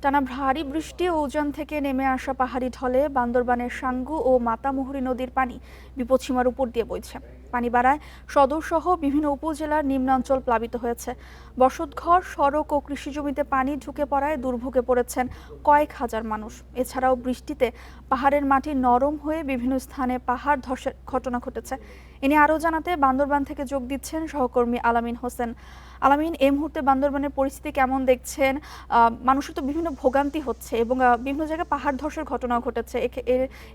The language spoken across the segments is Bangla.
টানা ভারী বৃষ্টি ও উজান থেকে নেমে আসা পাহাড়ি ঢলে বান্দরবানের সাঙ্গু ও মাতামুহুরী নদীর পানি বিপদসীমার উপর দিয়ে বইছে। পানি বাড়ায় সদরসহ বিভিন্ন উপজেলার নিম্নাঞ্চল প্লাবিত হয়েছে। বসতঘর, সড়ক ও কৃষিজমিতে পানি ঢুকে পড়ায় দুর্ভোগে পড়েছেন কয়েক হাজার মানুষ। এছাড়াও বৃষ্টিতে পাহাড়ের মাটি নরম হয়ে বিভিন্ন স্থানে পাহাড় ধসের ঘটনা ঘটেছে। এ নিয়ে আরও জানাতে বান্দরবান থেকে যোগ দিচ্ছেন সহকর্মী আলামিন হোসেন। আলামিন, এই মুহূর্তে বান্দরবানের পরিস্থিতি কেমন দেখছেন? মানুষের তো বিভিন্ন ভোগান্তি হচ্ছে এবং বিভিন্ন জায়গায় পাহাড় ধসের ঘটনা ঘটেছে।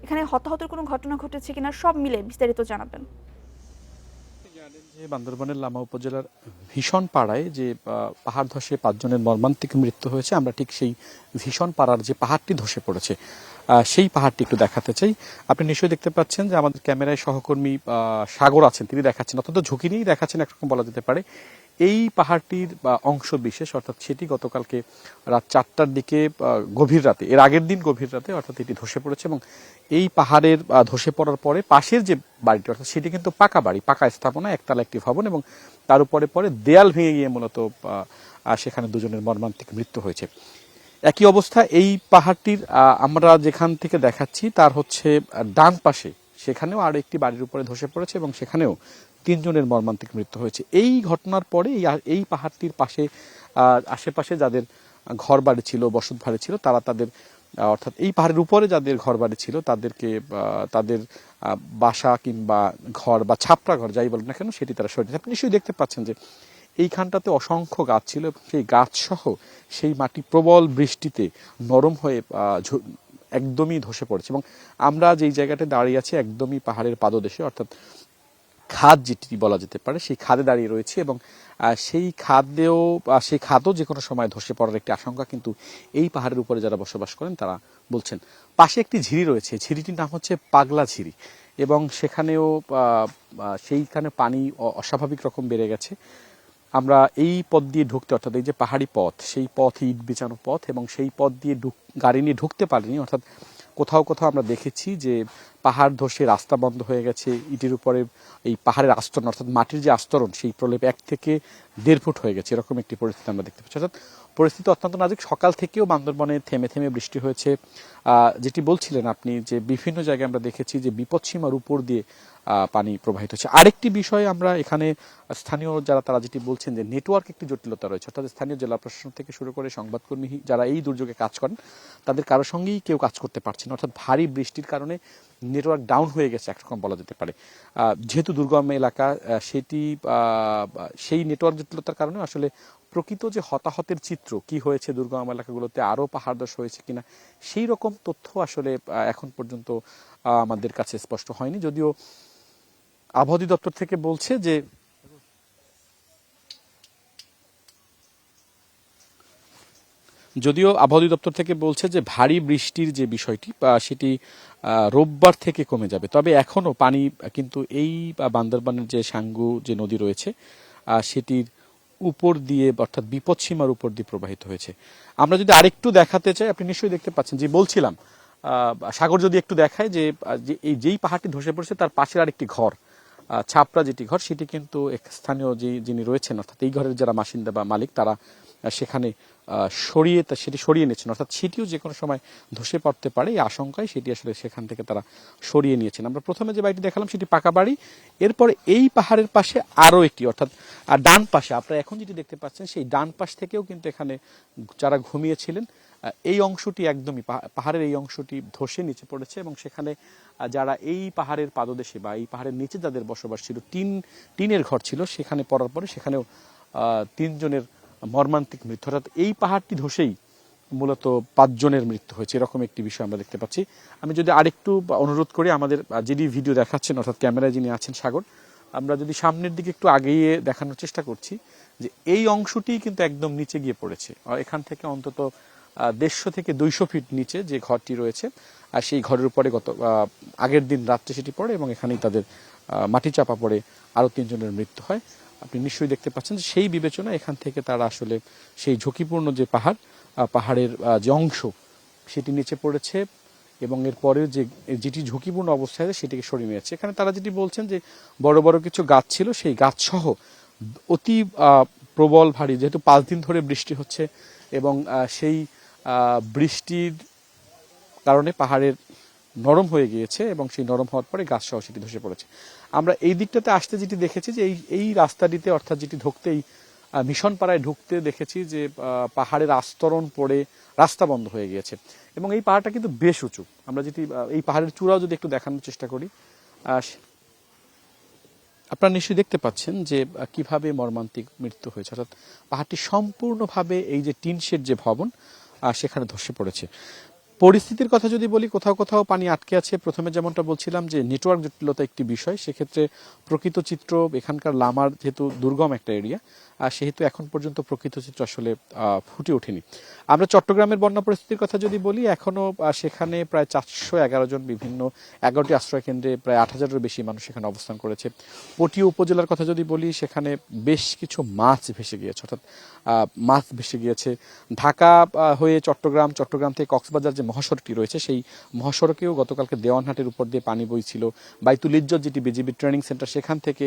এখানে হতাহতের কোনো ঘটনা ঘটেছে কিনা সব মিলে বিস্তারিত জানাবেন। যে বান্দরবানের লামা উপজেলার ভীষণ পাড়ায় যে পাহাড় ধসে 5 জনের মর্মান্তিক মৃত্যু হয়েছে, আমরা ঠিক সেই ভীষণ পাড়ার যে পাহাড়টি ধসে পড়েছে সেই পাহাড়টি একটু দেখাতে চাই। আপনি নিশ্চয়ই দেখতে পাচ্ছেন যে আমাদের ক্যামেরায় সহকর্মী সাগর আছেন, তিনি দেখাচ্ছেন, অত্যন্ত ঝুঁকি নিয়েই দেখাচ্ছেন একরকম বলা যেতে পারে। এই পাহাড়টির অংশ বিশেষ, অর্থাৎ সেটি গতকালকে রাত 4টার দিকে গভীর রাতে, এর আগের দিন গভীর রাতে অর্থাৎ এটি ধসে পড়েছে এবং এই পাহাড়ের ধসে পড়ার পরে পাশের যে বাড়িটি অর্থাৎ সেটি কিন্তু পাকা বাড়ি, পাকা স্থাপনা, একতলা একটি ভবন এবং তার উপরে পরে দেয়াল ভেঙে গিয়ে মূলত সেখানে 2 জনের মর্মান্তিক মৃত্যু হয়েছে। একই অবস্থা এই পাহাড়টির আমরা যেখান থেকে দেখাচ্ছি তার হচ্ছে ডান পাশে, সেখানেও আরো একটি বাড়ির উপরে ধসে পড়েছে এবং সেখানেও 3 জনের মর্মান্তিক মৃত্যু হয়েছে। এই ঘটনার পরে এই পাহাড়টির পাশে আশেপাশে যাদের ঘর বাড়ি ছিল, বসত বাড়ি ছিল, তারা তাদের অর্থাৎ এই পাহাড়ের উপরে যাদের ঘর বাড়ি ছিল তাদেরকে তাদের বাসা কিংবা ঘর বা ছাপড়া ঘর যাই বলেন না কেন সেটি তারা সরিয়ে। আপনি নিশ্চয়ই দেখতে পাচ্ছেন যে এইখানটাতে অসংখ্য গাছ ছিল, সেই গাছ সহ সেই মাটি প্রবল বৃষ্টিতে নরম হয়ে একদমই ধসে পড়েছে এবং আমরা যেই জায়গাটায় দাঁড়িয়ে আছি একদমই পাহাড়ের পাদদেশে, অর্থাৎ খাদ যেটি বলা যেতে পারে সেই খাদে দাঁড়িয়ে রয়েছে এবং সেই খাদও যে কোনো সময় ধসে পড়ার একটি আশঙ্কা কিন্তু এই পাহাড়ের উপরে যারা বসবাস করেন তারা বলছেন। পাশে একটি ঝিরি রয়েছে, ঝিরিটির নাম হচ্ছে পাগলা ঝিরি এবং সেখানেও সেইখানে পানি অস্বাভাবিক রকম বেড়ে গেছে। আমরা এই পথ দিয়ে ঢুকতে, অর্থাৎ এই যে পাহাড়ি পথ, সেই পথ ইট বিছানো পথ এবং সেই পথ দিয়ে গাড়ি নিয়ে ঢুকতে পারিনি। অর্থাৎ কোথাও কোথাও আমরা দেখেছি যে পাহাড় ধসে রাস্তা বন্ধ হয়ে গেছে, ইটের উপরে এই পাহাড়ের আস্তরণ অর্থাৎ মাটির যে আস্তরণ সেই প্রলেপ 1 থেকে 1.5 ফুট হয়ে গেছে, এরকম একটি পরিস্থিতি আমরা দেখতে পাচ্ছি। অর্থাৎ পরিস্থিতি অত্যন্ত নাজুক। সকাল থেকেও বান্দরবনে থেমে থেমে বৃষ্টি হয়েছে। যেটি বলছিলেন আপনি যে বিভিন্ন জায়গায় আমরা দেখেছি যে বিপদসীমার উপর দিয়ে পানি প্রবাহিত হচ্ছে। আরেকটি বিষয় আমরা এখানে স্থানীয় যারা তারা যেটি বলছেন যে নেটওয়ার্ক একটি জটিলতা রয়েছে, অর্থাৎ স্থানীয় জেলা প্রশাসন থেকে শুরু করে সংবাদকর্মী যারা এই দুর্যোগে কাজ করেন তাদের কারোর সঙ্গেই কেউ কাজ করতে পারছে না। অর্থাৎ ভারী বৃষ্টির কারণে নেটওয়ার্ক ডাউন হয়ে গেছে একরকম বলা যেতে পারে। যেহেতু দুর্গম এলাকা সেই নেটওয়ার্ক জটিলতার কারণে আসলে প্রকৃত যে হতাহতের চিত্র কি হয়েছে দুর্গম এলাকাগুলোতে, আরও পাহাড় ধস হয়েছে কিনা সেই রকম তথ্য আসলে এখন পর্যন্ত আমাদের কাছে স্পষ্ট হয়নি। যদিও আবহাওয়া অধিদপ্তর থেকে বলছে যে ভারী বৃষ্টির যে বিষয়টি সেটি রোববার থেকে কমে যাবে। তবে এখনো পানি কিন্তু এই বান্দরবানের যে সাঙ্গু যে নদী রয়েছে সেটির উপর দিয়ে অর্থাৎ বিপদসীমার উপর দিয়ে প্রবাহিত হয়েছে। আমরা যদি আরেকটু দেখাতে চাই, আপনি নিশ্চয়ই দেখতে পাচ্ছেন যে বলছিলাম সাগর যদি একটু দেখায় যে যেই পাহাড়টি ধসে পড়েছে তার পাশের আরেকটি ঘর, ছাপড়া যেটি ঘর, সেটি কিন্তু স্থানীয় যিনি রয়েছেন অর্থাৎ এই ঘরের যারা বাসিন্দা বা মালিক তারা সেখানে সেটি সরিয়ে নিয়েছেন, অর্থাৎ সেটিও যে কোনো সময় ধসে পড়তে পারে এই আশঙ্কায় সেটি আসলে সেখান থেকে তারা সরিয়ে নিয়েছেন। আমরা প্রথমে যে বাড়িটি দেখালাম সেটি পাকা বাড়ি, এরপরে এই পাহাড়ের পাশে আরও একটি, অর্থাৎ ডান পাশে আপনারা এখন যেটি দেখতে পাচ্ছেন সেই ডান পাশ থেকেও কিন্তু এখানে যারা ঘুমিয়েছিলেন এই অংশটি একদমই পাহাড়ের এই অংশটি ধসে নিচে পড়েছে এবং সেখানে যারা এই পাহাড়ের পাদদেশে বা এই পাহাড়ের নিচে যাদের বসবাস ছিল, টিনের ঘর ছিল, সেখানে পড়ার পরে সেখানেও 3 জনের মর্মান্তিক মৃত্যু, অর্থাৎ এই পাহাড়টি ধসেই মূলত 5 জনের মৃত্যু হয়েছে, এরকম একটি বিষয় আমরা দেখতে পাচ্ছি। আমি যদি আরেকটু অনুরোধ করি, আমাদের যিনি ভিডিও দেখাচ্ছেন অর্থাৎ ক্যামেরায় যিনি আছেন সাগর, আমরা যদি সামনের দিকে একটু আগিয়ে দেখানোর চেষ্টা করছি যে এই অংশটি কিন্তু একদম নিচে গিয়ে পড়েছে। এখান থেকে অন্তত 150 থেকে 200 ফিট নিচে যে ঘরটি রয়েছে আর সেই ঘরের উপরে আগের দিন রাত্রে সেটি পড়ে এবং এখানেই তাদের মাটি চাপা পড়ে আরও 3 জনের মৃত্যু হয়। আপনি নিশ্চয়ই দেখতে পাচ্ছেন যে সেই বিবেচনা এখান থেকে তারা আসলে সেই ঝুঁকিপূর্ণ যে পাহাড়ের যে অংশ সেটি নিচে পড়েছে এবং এরপরেও যেটি ঝুঁকিপূর্ণ অবস্থায় সেটিকে সরিয়ে নিয়েছে। এখানে তারা যেটি বলছেন যে বড় বড় কিছু গাছ ছিল, সেই গাছ সহ অতি প্রবল ভারী, যেহেতু 5 দিন ধরে বৃষ্টি হচ্ছে এবং সেই বৃষ্টির কারণে পাহাড়ের নরম হয়ে গিয়েছে এবং সেই নরম হওয়ার পরে গাছ সহ সেটি ধসে পড়েছে। আমরা এই দিকটাতে আসতে যেটি দেখেছি যে এই রাস্তাটিতে অর্থাৎ যেটি ঢুকতেই মিশন পাড়ায় ঢুকতে দেখেছি যে পাহাড়ের আস্তরণ পড়ে রাস্তা বন্ধ হয়ে গিয়েছে এবং এই পাহাড়টা কিন্তু বেশ উঁচু। আমরা যেটি এই পাহাড়ের চূড়াও যদি একটু দেখানোর চেষ্টা করি, আপনারা নিশ্চয়ই দেখতে পাচ্ছেন যে কিভাবে মর্মান্তিক মৃত্যু হয়েছে, অর্থাৎ পাহাড়টি সম্পূর্ণভাবে এই যে টিন শেড যে ভবন সেখানে ধসে পড়েছে। পরিস্থিতির কথা যদি বলি, কোথাও কোথাও পানি আটকে আছে। প্রথমে যেমনটা বলছিলাম যে নেটওয়ার্ক জটিলতা একটি বিষয়, সেক্ষেত্রে প্রকৃত চিত্র এখানকার লামার যেহেতু দুর্গম একটা এরিয়া সেহেতু এখন পর্যন্ত প্রকৃত চিত্র আসলে ফুটে ওঠেনি। আমরা চট্টগ্রামের বন্যা পরিস্থিতির কথা যদি বলি, এখনও সেখানে প্রায় 411 জন, বিভিন্ন 11টি আশ্রয় কেন্দ্রে প্রায় 8,000-এর বেশি মানুষ সেখানে অবস্থান করেছে। পটিয়া উপজেলার কথা যদি বলি, সেখানে বেশ কিছু মাছ ভেসে গিয়েছে, অর্থাৎ মাছ ভেসে গিয়েছে। ঢাকা হয়ে চট্টগ্রাম, চট্টগ্রাম থেকে কক্সবাজার যে মহাসড়কটি রয়েছে সেই মহাসড়কেও গতকালকে দেওয়ানহাটের উপর দিয়ে পানি বইছিল। বাইতুল ইজ্জত যেটি বিজিবি ট্রেনিং সেন্টার, সেখান থেকে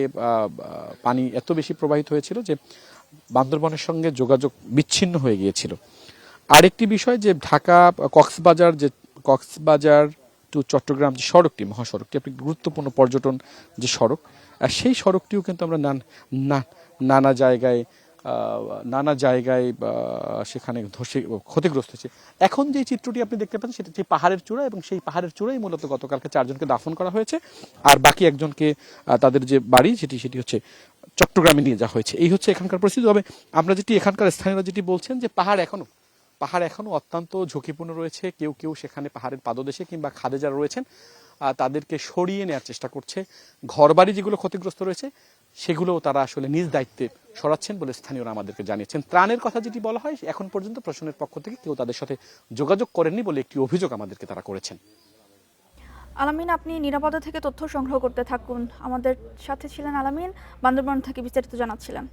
পানি এত বেশি প্রবাহিত হয়েছিল যে বান্দরবনের সঙ্গে যোগাযোগ বিচ্ছিন্ন হয়ে গিয়েছিল। আরেকটি বিষয় যে ঢাকা কক্সবাজার টু চট্টগ্রাম যে সড়কটি, মহাসড়কটি, একটি গুরুত্বপূর্ণ পর্যটন যে সড়ক, সেই সড়কটিও কিন্তু আমরা নানা জায়গায় সেখানে ধসে ক্ষতিগ্রস্ত হয়েছে। এখন যে চিত্রটি আপনি দেখতে পাচ্ছেন সেটা সেই পাহাড়ের চূড়া, এবং সেই পাহাড়ের চূড়াই মূলত গতকালকে 4 জনকে দাফন করা হয়েছে, আর বাকি একজনকে তাদের যে বাড়ি সেটি হচ্ছে চট্টগ্রামে নিয়ে যাওয়া হয়েছে। এই হচ্ছে এখানকার পরিস্থিতি। তবে আমরা যেটি এখানকার স্থানীয়রা যেটি বলছেন যে পাহাড় এখনো অত্যন্ত ঝুঁকিপূর্ণ রয়েছে। কেউ কেউ সেখানে পাহাড়ের পাদদেশে কিংবা খাদে যারা রয়েছেন তাদেরকে সরিয়ে নেওয়ার চেষ্টা করছে। ঘরবাড়ি যেগুলো ক্ষতিগ্রস্ত রয়েছে সেগুলোও তারা আসলে নিজ দায়িত্বে সরাচ্ছেন বলে স্থানীয়রা আমাদেরকে জানিয়েছেন। ত্রাণের কথা যেটি বলা হয়, এখন পর্যন্ত প্রশাসনের পক্ষ থেকে কেউ তাদের সাথে যোগাযোগ করেননি বলে একটি অভিযোগ আমাদেরকে তারা করেছেন। আলামিন, আপনি নিরাপদা থেকে তথ্য সংগ্রহ করতে থাকুন। আমাদের সাথে ছিলেন আলামিন, বান্দরবান থেকে বিস্তারিত জানাচ্ছিলেন।